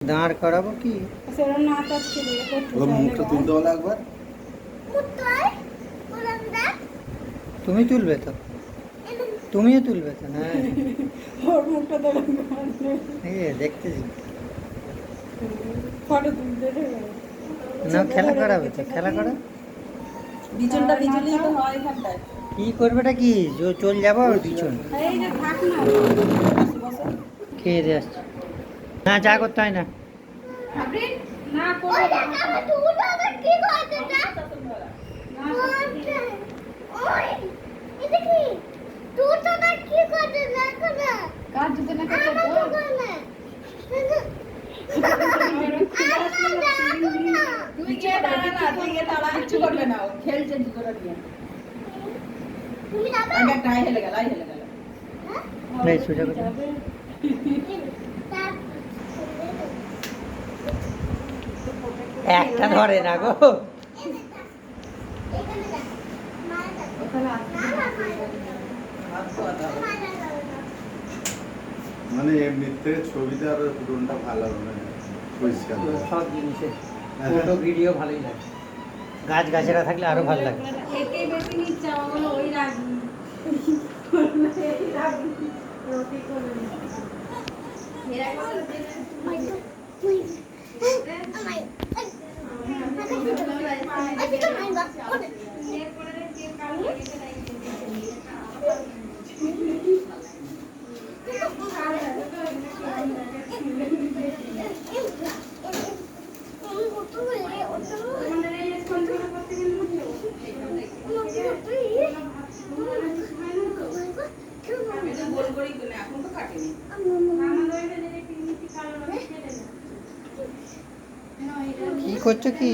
দাঁড় করাবো কি? মুখটা তুলতে হলো একবার। তুমি তুলবে তো, তুমিও তুলবে তো না? ওর মুখটা তো দেখতেছি ফটো তুলতে না, খেলা করাবে তো, খেলা করা। বিচনটা বিচলেই তো হয় এখানটায়। কি করবেটা কি চল যাবো আর পিছন এই যে থাক না, খেয়ে দিয়ে আসছি। না, যা করতে হয় না। না করো কাজ যদি না করতে তুই গিয়ে দাঁড়া না, তুই গিয়ে দাঁড়া, কিচ্ছু করবে না, ও খেলছে জুতোটা নিয়ে। একটা আই হেলে গেল, আই হেলে গেল। এই সোজা করে। একটা ধরে না গো। মানে এমনিতে ছবিটা আর ড্রোনটা ভালো হবে না, পরিষ্কার সব জিনিসে ফটো ভিডিও ভালোই লাগে। গাছ গাছেরা থাকলে আরো ভালো লাগে। একেই বেশি নিচ্ছে, আমার ওই রাগি রুটি করে কি করছো কি?